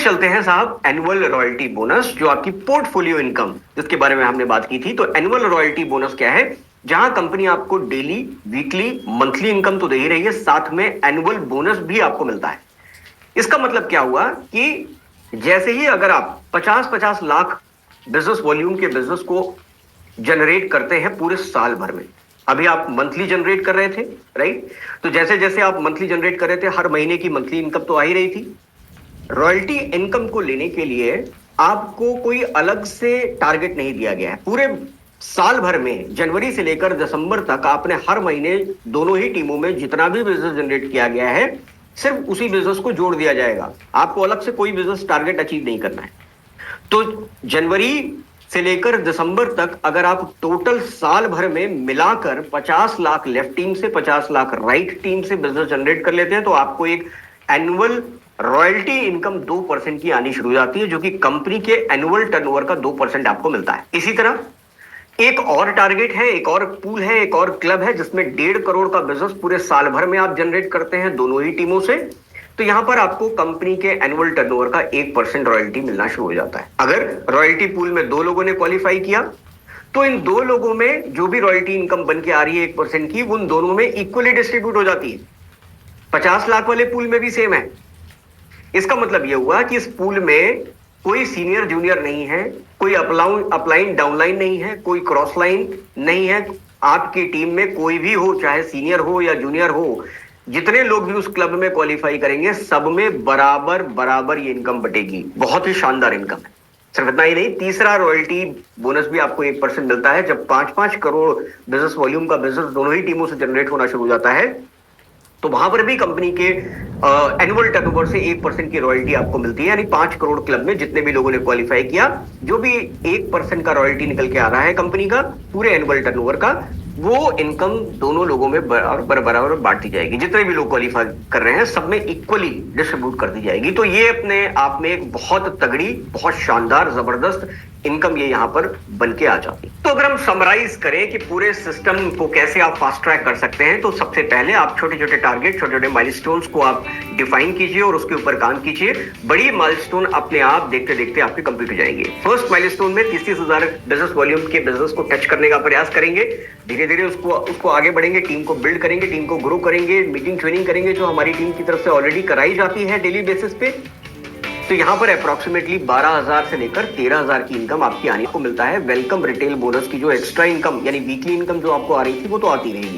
चलते हैं साहब एनुअल रॉयल्टी बोनस, जो आपकी पोर्टफोलियो इनकम जिसके बारे में हमने बात की थी। तो एनुअल रॉयल्टी बोनस क्या है? जहां कंपनी आपको डेली, वीकली, मंथली इनकम तो दे ही रही है, साथ में एनुअल बोनस भी आपको मिलता है। इसका मतलब क्या हुआ कि जैसे ही अगर आप 50-50 लाख बिजनेस वॉल्यूम के बिजनेस को जनरेट करते हैं पूरे साल भर में, अभी आप मंथली जनरेट कर रहे थे, राइट? तो जैसे जैसे आप मंथली जनरेट कर रहे थे, हर महीने की मंथली इनकम तो आ ही रही थी। रॉयल्टी इनकम को लेने के लिए आपको कोई अलग से टारगेट नहीं दिया गया है। पूरे साल भर में जनवरी से लेकर दिसंबर तक आपने हर महीने दोनों ही टीमों में जितना भी बिजनेस जनरेट किया गया है, सिर्फ उसी बिजनेस को जोड़ दिया जाएगा। आपको अलग से कोई बिजनेस टारगेट अचीव नहीं करना है। तो जनवरी से लेकर दिसंबर तक अगर आप टोटल साल भर में मिलाकर 50 लाख लेफ्ट टीम से, 50 लाख राइट टीम से बिजनेस जनरेट कर लेते हैं, तो आपको एक एनुअल रॉयल्टी इनकम 2% की आनी शुरू हो जाती है, जो कि कंपनी के एनुअल टर्नओवर का 2% आपको मिलता है। इसी तरह एक और टारगेट है, एक और पूल है, एक और क्लब है जिसमें 1.5 करोड़ का बिजनेस पूरे साल भर में आप जनरेट करते हैं दोनों ही टीमों से। तो यहां पर आपको कंपनी के एनुअल टर्नओवर का 1% रॉयल्टी मिलना शुरू हो जाता है। अगर रॉयल्टी पूल में 2 लोगों ने क्वालिफाई किया, तो इन 2 लोगों में जो भी रॉयल्टी इनकम बन के आ रही है 1% की, उन दोनों में इक्वली डिस्ट्रीब्यूट हो जाती है। 50 लाख वाले पूल में भी सेम है। इसका मतलब यह हुआ कि इस पूल में कोई सीनियर जूनियर नहीं है, कोई अपलाइन डाउनलाइन नहीं है, कोई क्रॉस लाइन नहीं है। आपकी टीम में कोई भी हो, चाहे सीनियर हो या जूनियर हो, जितने लोग भी उस क्लब में क्वालिफाई करेंगे, सब में बराबर बराबर ये इनकम बटेगी। बहुत ही शानदार इनकम है। सिर्फ इतना ही नहीं, तीसरा रॉयल्टी बोनस भी आपको 1% मिलता है। जब 5-5 करोड़ बिजनेस वॉल्यूम का बिजनेस दोनों ही टीमों से जनरेट होना शुरू हो जाता है, तो वहां पर भी कंपनी के एनुअल टर्नओवर से 1% की रॉयल्टी आपको मिलती है। यानी 5 करोड़ क्लब में जितने भी लोगों ने क्वालिफाई किया, जो भी 1% का रॉयल्टी निकल के आ रहा है कंपनी का पूरे एनुअल टर्नओवर का, वो इनकम दोनों लोगों में बराबर बराबर बांट दी जाएगी। जितने भी लोग क्वालिफाई कर रहे हैं, सब में इक्वली डिस्ट्रीब्यूट कर दी जाएगी। तो ये अपने आप में एक बहुत तगड़ी, बहुत शानदार, जबरदस्त इनकम ये यहां पर बन के आ जाती है। तो अगर हम समराइज करें कि पूरे सिस्टम को कैसे आप फास्ट ट्रैक कर सकते हैं, तो सबसे पहले आप छोटे छोटे टारगेट, छोटे छोटे माइलस्टोन्स को आप डिफाइन कीजिए और उसके ऊपर काम कीजिए। बड़ी माइलस्टोन अपने आप देखते देखते आपके कंप्लीट हो जाएंगे। फर्स्ट माइलस्टोन में 30,000 बिजनेस वॉल्यूम के बिजनेस को टच करने का प्रयास करेंगे। धीरे धीरे उसको आगे बढ़ेंगे, टीम को बिल्ड करेंगे, टीम को ग्रो करेंगे, मीटिंग ट्रेनिंग करेंगे, जो हमारी टीम की तरफ से ऑलरेडी कराई जाती है डेली बेसिस पे। तो यहां पर अप्रोक्सीमेटली 12,000 से लेकर 13,000 की इनकम आपकी आने को मिलता है। वेलकम रिटेल बोनस की जो एक्स्ट्रा इनकम, यानी वीकली इनकम जो आपको आ रही थी, वो तो आती रहेगी।